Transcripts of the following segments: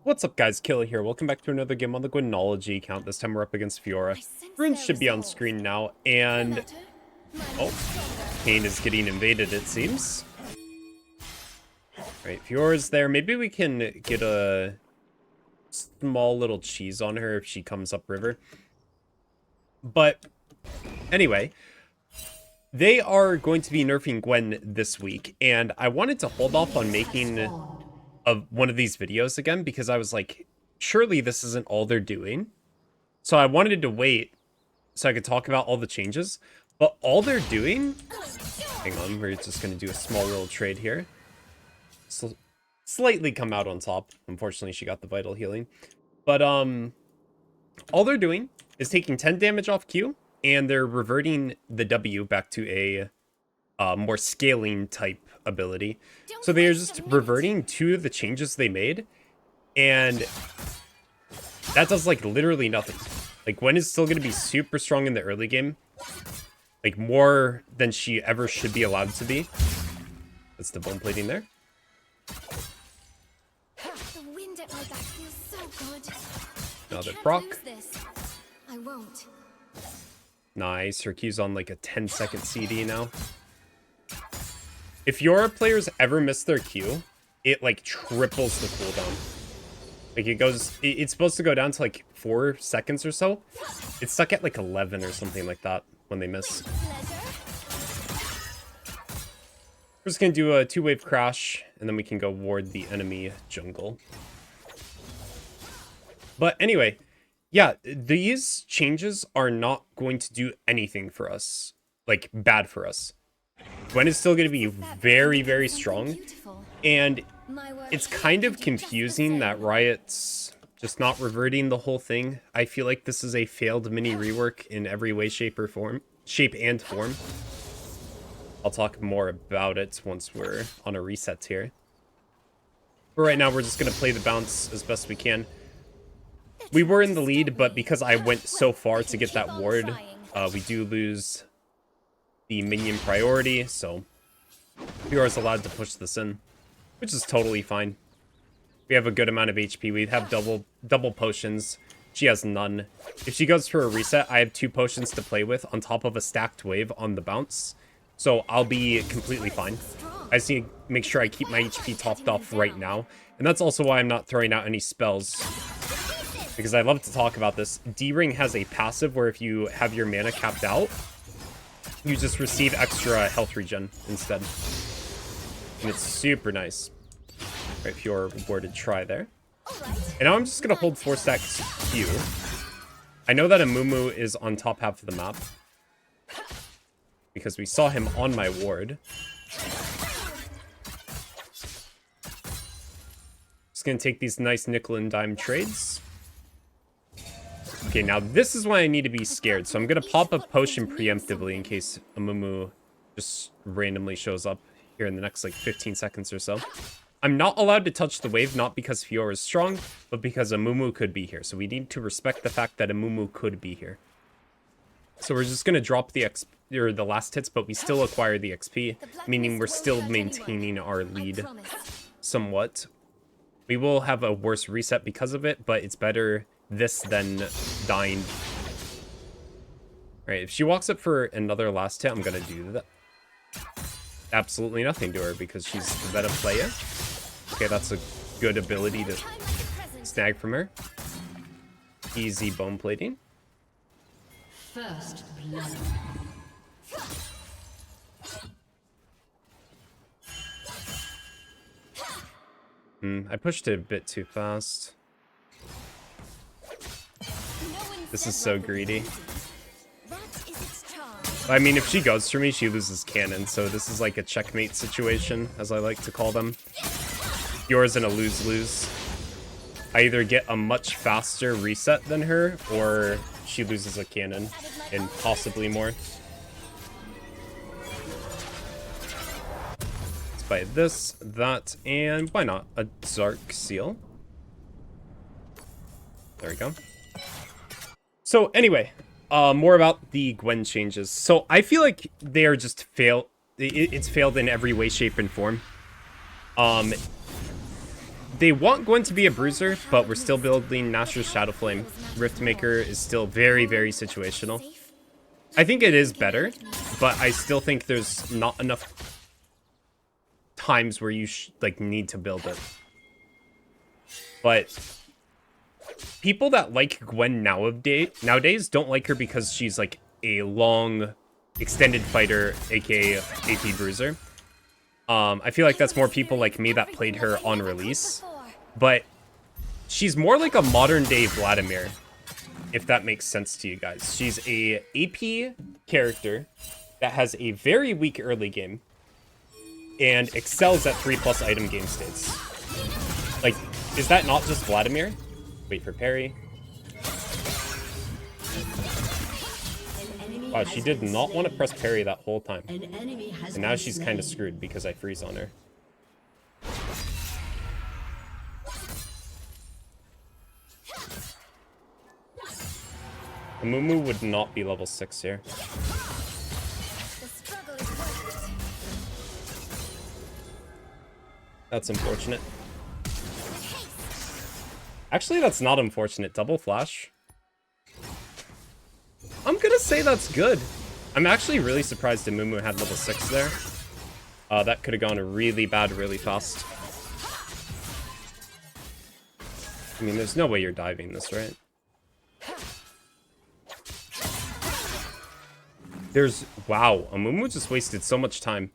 What's up, guys? Killer here. Welcome back to another game on the Gwenology account. This time we're up against Fiora. Runes should be on screen now, and... Oh, Kane is getting invaded, it seems. Alright, Fiora's there. Maybe we can get a small little cheese on her if she comes up river. But, anyway... They are going to be nerfing Gwen this week, and I wanted to hold off on making one of these videos again because I was like, surely this isn't all they're doing. So I wanted to wait so I could talk about all the changes, but all they're doing... Hang on, we're just going to do a small little trade here. So slightly come out on top. Unfortunately, she got the vital healing. But all they're doing is taking 10 damage off Q, and they're reverting the W back to a more scaling type ability. So they're just reverting two of the changes they made, and that does like literally nothing. Like Gwen is still going to be super strong in the early game, like more than she ever should be allowed to be. That's the bone plating there. The wind at my back feels so good. Another proc. I won't. Nice. Her Q's on like a 10-second CD now. If your players ever miss their Q, it like triples the cooldown. Like it's supposed to go down to like 4 seconds or so. It's stuck at like 11 or something like that when they miss. We're just gonna do a 2-wave crash, and then we can go ward the enemy jungle. But anyway, yeah, these changes are not going to do anything for us, like bad for us. Gwen is still going to be very, very strong, and it's kind of confusing that Riot's just not reverting the whole thing. I feel like this is a failed mini rework in every way, shape and form. I'll talk more about it once we're on a reset here. But right now, we're just going to play the bounce as best we can. We were in the lead, but because I went so far to get that ward, we do lose the minion priority, so Fiora's allowed to push this in, which is totally fine. We have a good amount of HP. We have double potions. She has none. If she goes for a reset, I have 2 potions to play with on top of a stacked wave on the bounce, so I'll be completely fine. I just need to make sure I keep my HP topped off right now, and that's also why I'm not throwing out any spells, because I love to talk about this. D-Ring has a passive where if you have your mana capped out, you just receive extra health regen instead. And it's super nice. Right, Fiora rewarded try there. And now I'm just going to hold 4 stacks Q. I know that Amumu is on top half of the map, because we saw him on my ward. Just going to take these nice nickel and dime trades. Okay, now this is why I need to be scared. So I'm going to pop a potion preemptively in case Amumu just randomly shows up here in the next like 15 seconds or so. I'm not allowed to touch the wave, not because Fiora is strong, but because Amumu could be here. So we need to respect the fact that Amumu could be here. So we're just going to drop the the last hits, but we still acquire the XP, meaning we're still maintaining our lead somewhat. We will have a worse reset because of it, but it's better this than dying. Right, if she walks up for another last hit, I'm gonna do that. Absolutely nothing to her because she's the better player. Okay, that's a good ability to snag from her. Easy bone plating. First blood. I pushed it a bit too fast. This is so greedy. I mean, if she goes for me, she loses cannon, so this is like a checkmate situation, as I like to call them. Yours in a lose-lose. I either get a much faster reset than her, or she loses a cannon, and possibly more. Let's buy this, that, and why not? A Zark Seal. There we go. So anyway, more about the Gwen changes. So I feel like they are just failed. It's failed in every way, shape, and form. they want Gwen to be a bruiser, but we're still building Nashor's Shadowflame. Riftmaker is still very, very situational. I think it is better, but I still think there's not enough times where you like need to build it. But people that like Gwen nowadays don't like her because she's like a long extended fighter, aka AP bruiser. I feel like that's more people like me that played her on release, but she's more like a modern day Vladimir, if that makes sense to you guys. She's a AP character that has a very weak early game and excels at 3+ item game states. Like, is that not just Vladimir? Wait for parry. Wow, she did not want to press parry that whole time. And now she's kind of screwed because I freeze on her. Amumu would not be level 6 here. That's unfortunate. Actually, that's not unfortunate. Double flash. I'm gonna say that's good. I'm actually really surprised Amumu had level 6 there. That could have gone really bad really fast. I mean, there's no way you're diving this, right? Wow, Amumu just wasted so much time.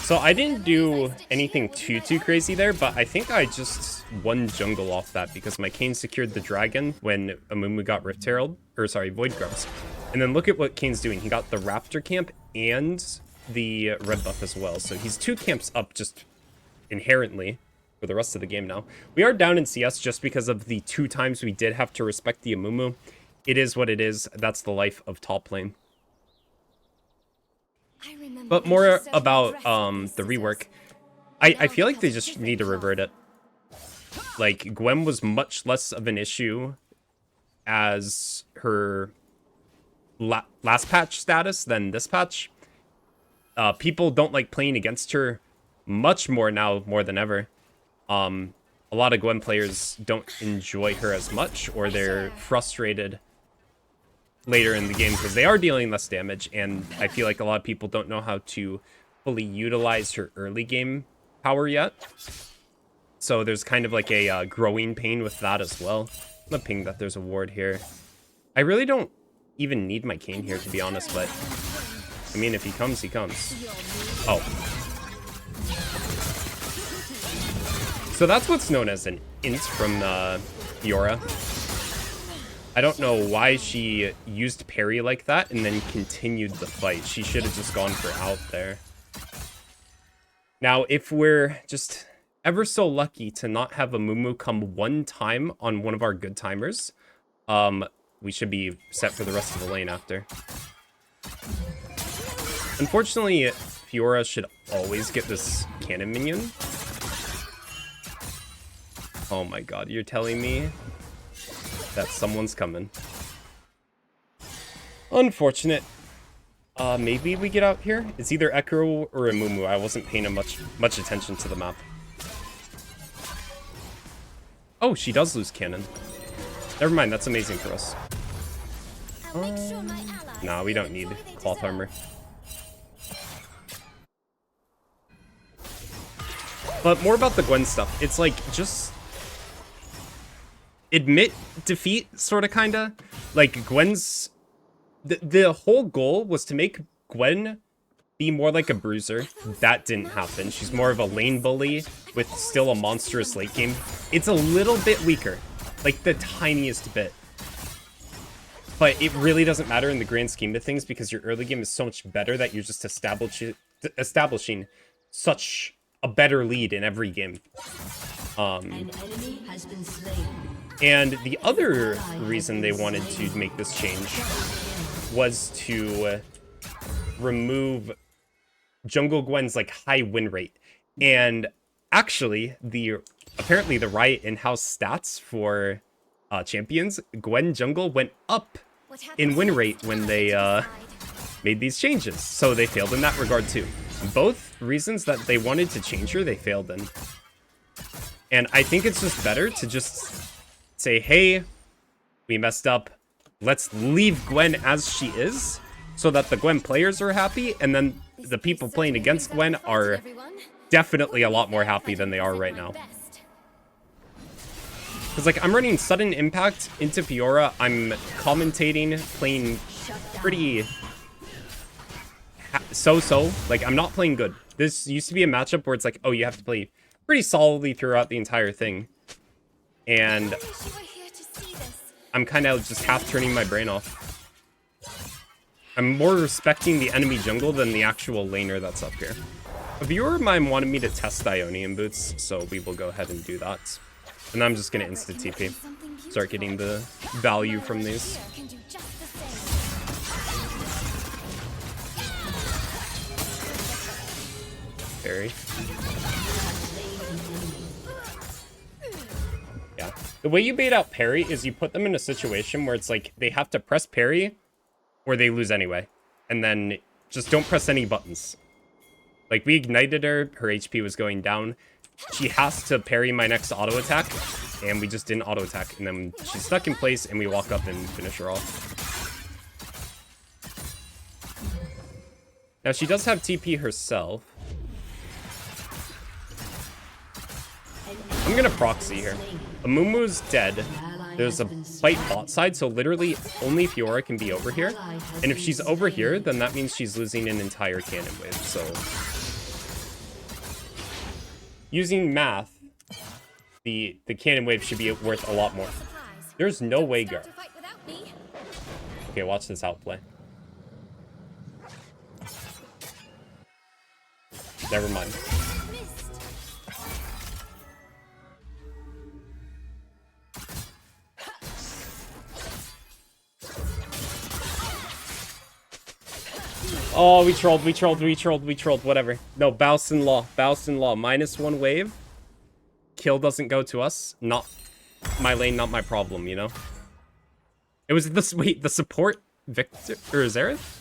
So I didn't do anything too crazy there, but I think I just won jungle off that because my Kayn secured the dragon when Amumu got Rift Herald, or sorry, Void Grubs. And then look at what Kayn's doing. He got the Raptor camp and the red buff as well. So he's 2 camps up just inherently for the rest of the game now. We are down in CS just because of the 2 times we did have to respect the Amumu. It is what it is. That's the life of top lane. But more about the rework. I feel like they just need to revert it. Like, Gwen was much less of an issue as her last patch status than this patch. People don't like playing against her much more now, more than ever. A lot of Gwen players don't enjoy her as much, or they're frustrated later in the game because they are dealing less damage, and I feel like a lot of people don't know how to fully utilize her early game power yet. So there's kind of like a growing pain with that as well. I'm gonna ping that there's a ward here. I really don't even need my Kayn here, to be honest, but I mean, if he comes, he comes. Oh. So that's what's known as an int from Fiora. I don't know why she used parry like that and then continued the fight. She should have just gone for out there. Now, if we're just ever so lucky to not have a Amumu come 1 time on one of our good timers, we should be set for the rest of the lane after. Unfortunately, Fiora should always get this cannon minion. Oh my god, you're telling me that someone's coming. Unfortunate. Maybe we get out here? It's either Echo or Amumu. I wasn't paying much attention to the map. Oh, she does lose cannon. Never mind, that's amazing for us. Nah, we don't need cloth armor. But more about the Gwen stuff. It's like, just admit defeat, sort of, kind of. Like, Gwen's... The whole goal was to make Gwen be more like a bruiser. That didn't happen. She's more of a lane bully with still a monstrous late game. It's a little bit weaker. Like, the tiniest bit. But it really doesn't matter in the grand scheme of things because your early game is so much better that you're just establishing such a better lead in every game. An enemy has been slain. And the other reason they wanted to make this change was to remove Jungle Gwen's like high win rate. And actually, apparently the Riot in-house stats for champions, Gwen jungle went up in win rate when they made these changes. So they failed in that regard too. both reasons that they wanted to change her, they failed in. And I think it's just better to just say, hey, we messed up. Let's leave Gwen as she is so that the Gwen players are happy. And then the people playing against Gwen are definitely a lot more happy than they are right now. Because, like, I'm running sudden impact into Fiora. I'm commentating, playing pretty so-so. Like, I'm not playing good. This used to be a matchup where it's like, oh, you have to play pretty solidly throughout the entire thing. And I'm kind of just half turning my brain off. I'm more respecting the enemy jungle than the actual laner that's up here. A viewer of mine wanted me to test the Ionian boots, so we will go ahead and do that. And I'm just going to insta-TP. Start getting the value from these. Parry. Yeah. The way you bait out parry is you put them in a situation where it's like they have to press parry or they lose anyway. And then just don't press any buttons. Like, we ignited her, her HP was going down. She has to parry my next auto attack, and we just didn't auto attack. And then she's stuck in place, and we walk up and finish her off. Now, she does have TP herself. I'm gonna proxy here. Amumu's dead. There's a fight bot side, so literally only Fiora can be over here. And if she's over here, then that means she's losing an entire cannon wave, so... Using math, the cannon wave should be worth a lot more. There's no way, Gar. Okay, watch this outplay. Never mind. Oh, we trolled, whatever. No, Bowson Law. -1 wave. Kill doesn't go to us. Not my lane, not my problem, you know? It was this, wait, the support Victor, or Xerath?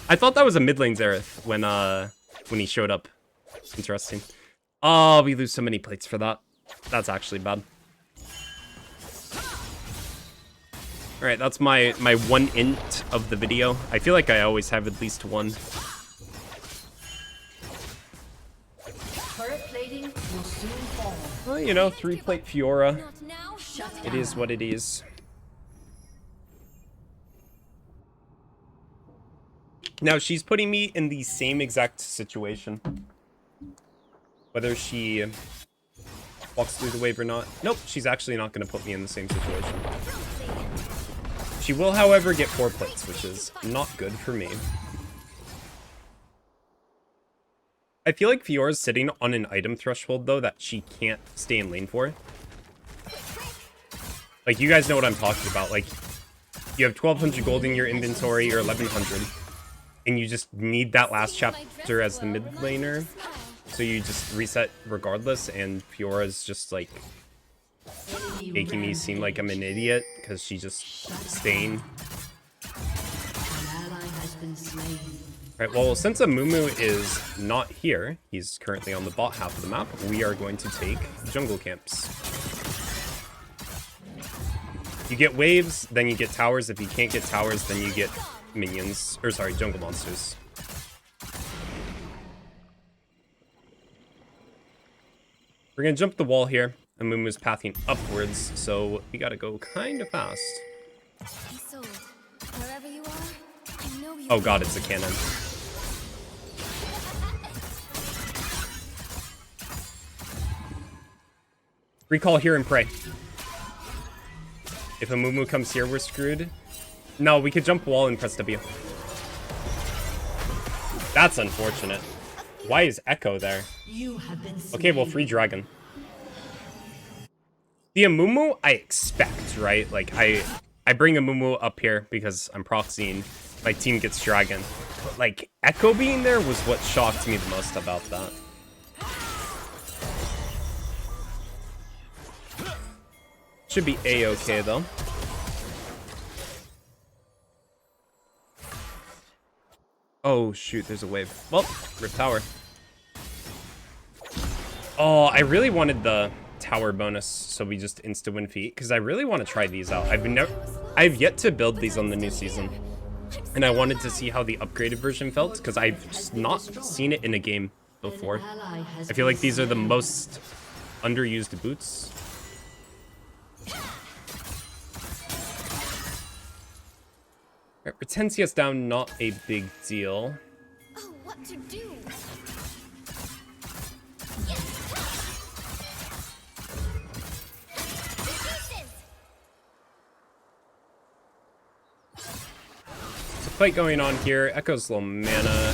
I thought that was a mid lane Xerath when he showed up. Interesting. Oh, we lose so many plates for that. That's actually bad. Alright, that's my one int of the video. I feel like I always have at least one. Turret plating will soon fall. Well, you know, 3-plate Fiora. It is what it is. Now, she's putting me in the same exact situation. Whether she walks through the wave or not. Nope, she's actually not going to put me in the same situation. She will, however, get 4 plates, which is not good for me. I feel like Fiora's sitting on an item threshold, though, that she can't stay in lane for. Like, you guys know what I'm talking about. Like, you have 1,200 gold in your inventory, or 1,100, and you just need that last chapter as the mid laner, so you just reset regardless, and Fiora's just, like... making me seem like I'm an idiot because she's just staying. Alright, well, since Amumu is not here, he's currently on the bot half of the map, we are going to take jungle camps. You get waves, then you get towers. If you can't get towers, then you get minions. Or sorry, jungle monsters. We're gonna jump the wall here. Amumu's pathing upwards, so we gotta go kind of fast. Oh god, it's a cannon. Recall here and pray. If Amumu comes here, we're screwed. No, we could jump wall and press W. That's unfortunate. Why is Echo there? Okay, well, free dragon. The Amumu, I expect, right? Like, I bring Amumu up here because I'm proxying. My team gets dragon. But, like, Echo being there was what shocked me the most about that. Should be A-okay, though. Oh, shoot, there's a wave. Well, rip tower. Oh, I really wanted the tower bonus, so we just insta-win feet, because I really want to try these out. I've yet to build these on the new season, and I wanted to see how the upgraded version felt, because I've just not seen it in a game before. I feel like these are the most underused boots. Alright, we're 10 CS down, not a big deal. Oh, what to do? There's a fight going on here. Echo's low mana.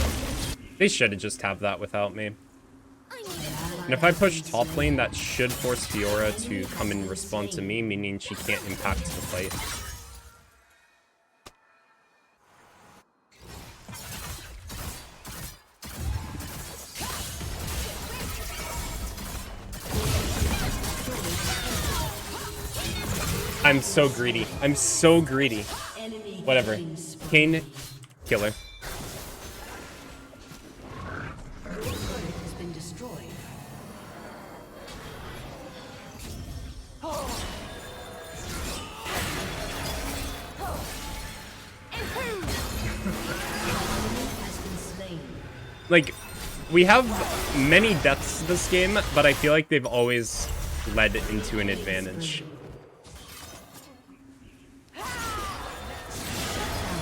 They should have just have that without me. And if I push top lane, that should force Fiora to come and respond to me, meaning she can't impact the fight. I'm so greedy. I'm so greedy. Whatever. Kane, killer. Has been destroyed. Like, we have many deaths this game, but I feel like they've always led into an advantage.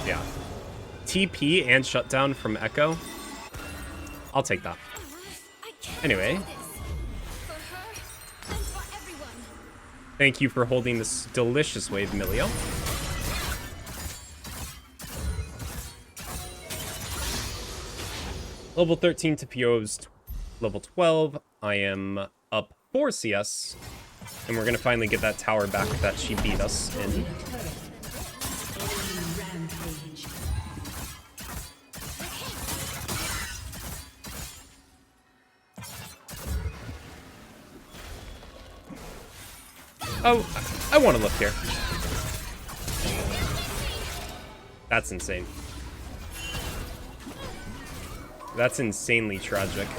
Yeah. TP and shutdown from Echo. I'll take that. Anyway. Thank you for holding this delicious wave, Milio. Level 13 to PO's level 12. I am up 4 CS. And we're going to finally get that tower back that she beat us in. Oh, I want to look here. That's insane. That's insanely tragic.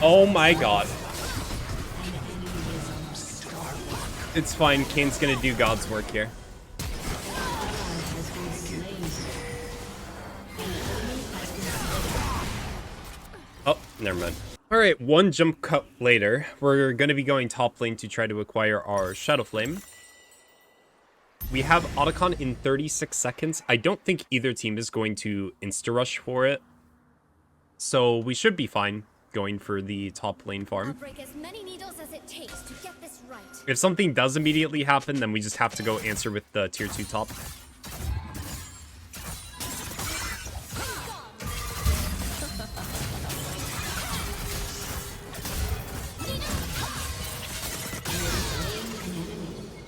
Oh my god. It's fine. Kane's gonna do God's work here. Oh, never mind. Alright, one jump cut later, we're going to be going top lane to try to acquire our Shadow Flame. We have Otacon in 36 seconds. I don't think either team is going to insta-rush for it. So we should be fine going for the top lane farm. I'll break as many needles as it takes to get this right. If something does immediately happen, then we just have to go answer with the tier 2 top.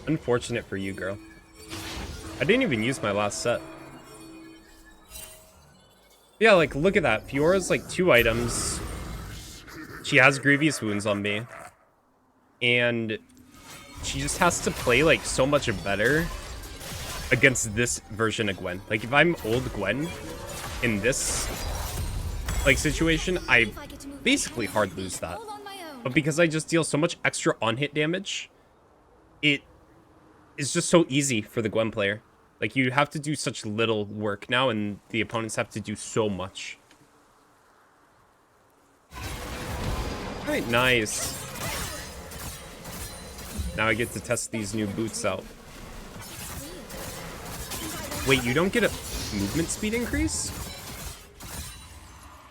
Unfortunate for you, girl. I didn't even use my last set. Yeah, like, look at that. Fiora's, like, 2 items. She has Grievous Wounds on me. And she just has to play, like, so much better against this version of Gwen. Like, if I'm old Gwen in this, like, situation, I basically hard lose that. But because I just deal so much extra on-hit damage, it is just so easy for the Gwen player. Like, you have to do such little work now, and the opponents have to do so much. Alright, nice. Now I get to test these new boots out. Wait, you don't get a movement speed increase?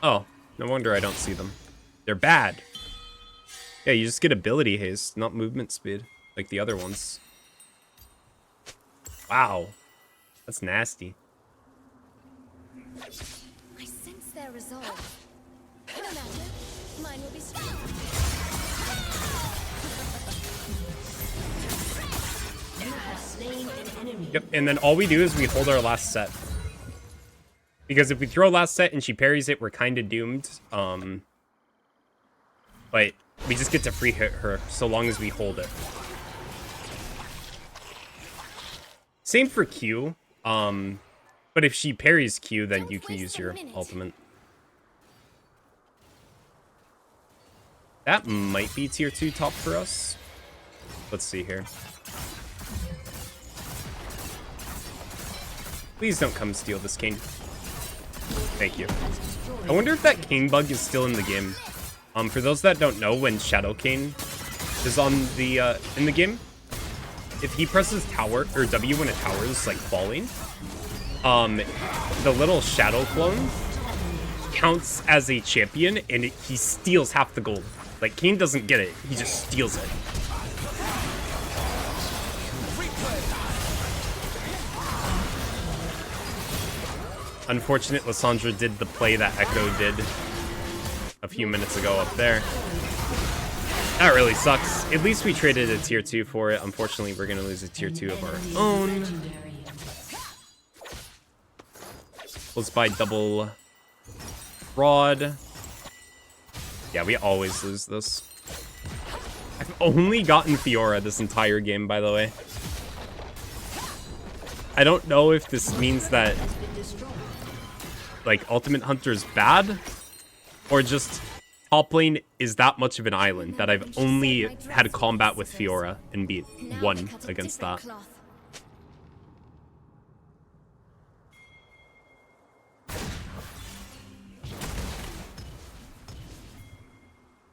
Oh, no wonder I don't see them. They're bad. Yeah, you just get ability haste, not movement speed, like the other ones. Wow. That's nasty. I sense their resolve. No matter, mine will be strong. You have slain an enemy. Yep, and then all we do is we hold our last set. Because if we throw last set and she parries it, we're kind of doomed. but we just get to free hit her so long as we hold it. Same for Q. But if she parries Q, then you can use your ultimate. That might be tier 2 top for us. Let's see here. Please don't come steal this king. Thank you. I wonder if that king bug is still in the game. For those that don't know, when Shadow Cane is on the in the game, if he presses tower or W when a tower is like falling, the little shadow clone counts as a champion and he steals half the gold. Like, Kane doesn't get it, he just steals it. Unfortunate Lissandra did the play that Echo did a few minutes ago up there. That really sucks. At least we traded a tier 2 for it. Unfortunately, we're going to lose a tier 2 of our own. Let's buy double rod. Yeah, we always lose this. I've only gotten Fiora this entire game, by the way. I don't know if this means that, like, Ultimate Hunter is bad, or just top lane is that much of an island that I've only had combat with Fiora and won against that.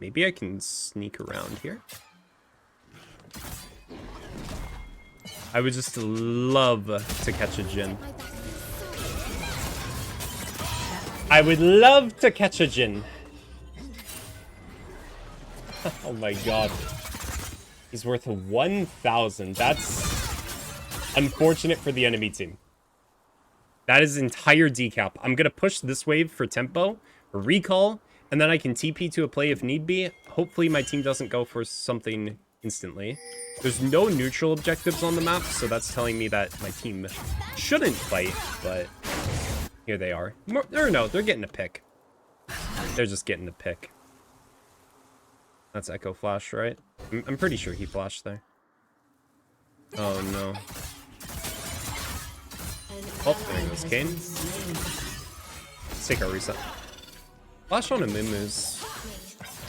Maybe I can sneak around here. I would just love to catch a Jhin. I would love to catch a Jhin. Oh my god. He's worth 1,000. That's unfortunate for the enemy team. That is entire decap. I'm going to push this wave for tempo, recall, and then I can TP to a play if need be. Hopefully my team doesn't go for something instantly. There's no neutral objectives on the map, so that's telling me that my team shouldn't fight, but here they are. Or no, they're getting a pick. They're just getting a pick. That's Echo Flash, right? I'm pretty sure he flashed there. Oh no. Oh, there goes Kane. Let's take our reset. Flash on a Mumu's.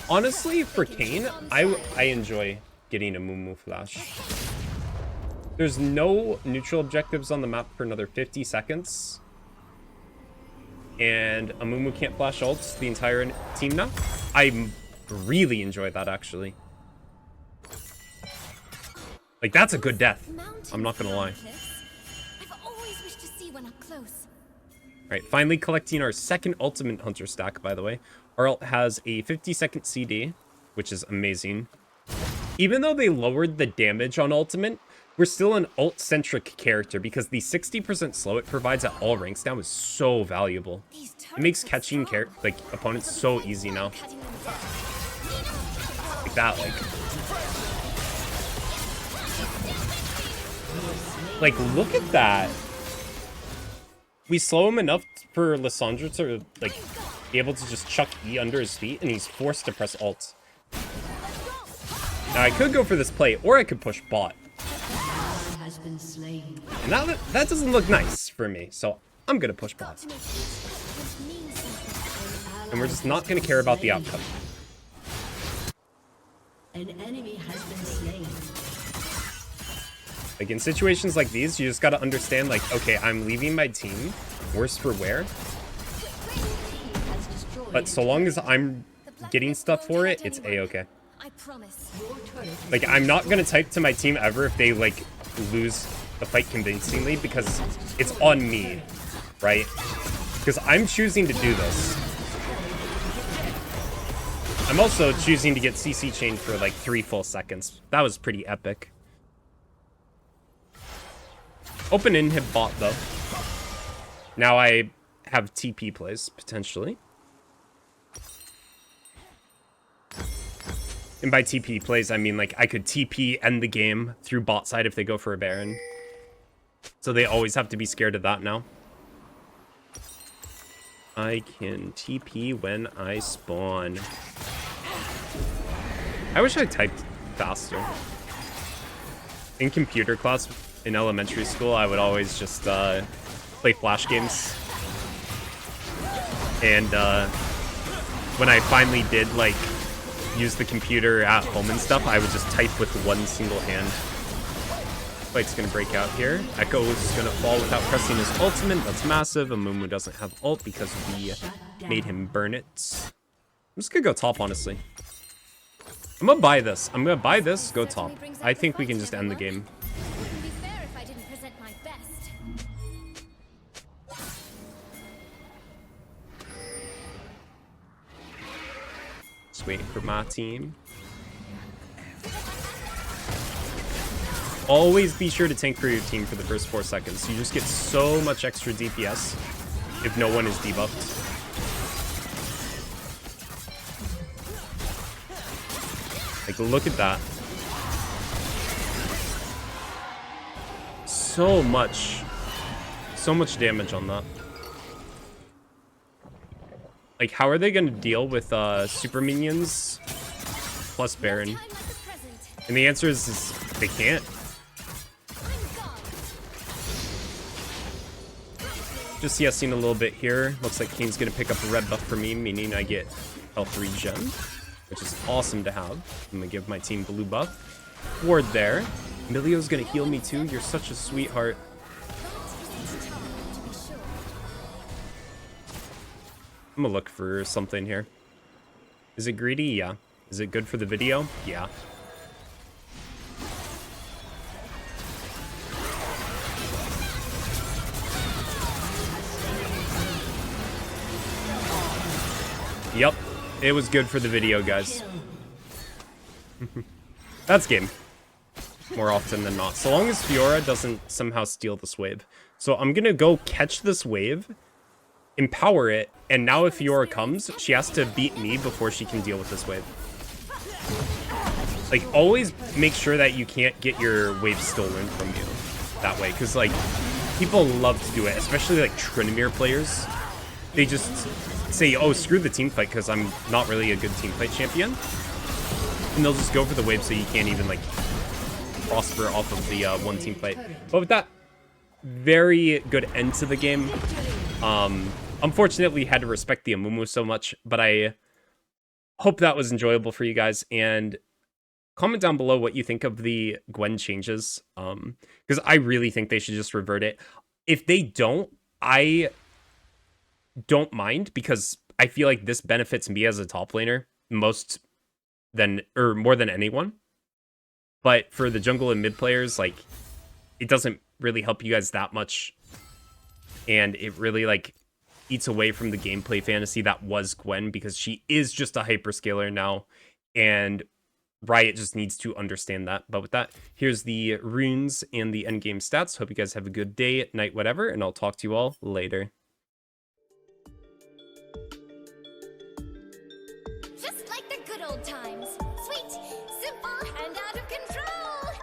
Honestly, for Kane, I enjoy getting a Mumu flash. There's no neutral objectives on the map for another 50 seconds. And a Mumu can't flash ults the entire team now. I really enjoy that, actually. Like, that's a good death. I'm not gonna lie. Alright, finally collecting our second Ultimate Hunter stack, by the way. Our ult has a 50-second CD, which is amazing. Even though they lowered the damage on Ultimate, we're still an ult-centric character because the 60% slow it provides at all ranks now is so valuable. It makes catching opponents so easy now. Like that, like look at that. We slow him enough for Lissandra to, like, be able to just chuck E under his feet, and he's forced to press ult. Now, I could go for this play, or I could push bot. And that doesn't look nice for me, so I'm gonna push bot. And we're just not gonna care about the outcome. An enemy has been slain. Like, in situations like these, you just gotta understand, like, okay, I'm leaving my team worse for wear. But so long as I'm getting stuff for it, it's a-okay. Like, I'm not gonna type to my team ever if they, like, lose the fight convincingly, because it's on me, right? Because I'm choosing to do this. I'm also choosing to get CC chained for, like, 3 full seconds. That was pretty epic. Open inhib bot, though. Now I have TP plays, potentially. And by TP plays, I mean, like, I could TP end the game through bot side if they go for a Baron. So they always have to be scared of that now. I can TP when I spawn. I wish I typed faster. In computer class in elementary school, I would always just play Flash games. And when I finally did like use the computer at home and stuff, I would just type with one single hand. Fight's gonna break out here. Echo is gonna fall without pressing his ultimate. That's massive. Amumu doesn't have ult because we made him burn it. I'm just gonna go top, honestly. I'm gonna buy this. I'm gonna buy this, go top. I think we can just end the game. Wouldn't be fair if I didn't present my best. Just waiting for my team. Always be sure to tank for your team for the first 4 seconds. You just get so much extra DPS if no one is debuffed. Like, look at that. So much damage on that. Like, how are they going to deal with super minions plus Baron? And the answer is they can't. Just CSing a little bit here. Looks like Kane's going to pick up a red buff for me, meaning I get health regen, which is awesome to have. I'm going to give my team blue buff. Ward there. Emilio's going to heal me too. You're such a sweetheart. I'm going to look for something here. Is it greedy? Yeah. Is it good for the video? Yeah. Yep, it was good for the video, guys. That's game. More often than not. So long as Fiora doesn't somehow steal this wave. So I'm gonna go catch this wave, empower it, and now if Fiora comes, she has to beat me before she can deal with this wave. Like, always make sure that you can't get your wave stolen from you that way. Because, like, people love to do it, especially, like, Tryndamere players. They just say, oh, screw the team fight because I'm not really a good team fight champion. And they'll just go for the wave so you can't even, like, prosper off of the one team fight. But with that, very good end to the game. Unfortunately, had to respect the Amumu so much, but I hope that was enjoyable for you guys. And comment down below what you think of the Gwen changes, because I really think they should just revert it. If they don't, I don't mind, because I feel like this benefits me as a top laner more than anyone. But for the jungle and mid players, like, it doesn't really help you guys that much, and it really, like, eats away from the gameplay fantasy that was Gwen, because she is just a hyperscaler now, and Riot just needs to understand that. But with that, here's the runes and the endgame stats. Hope you guys have a good day, night, whatever, and I'll talk to you all later. Just like the good old times. Sweet, simple, and out of control.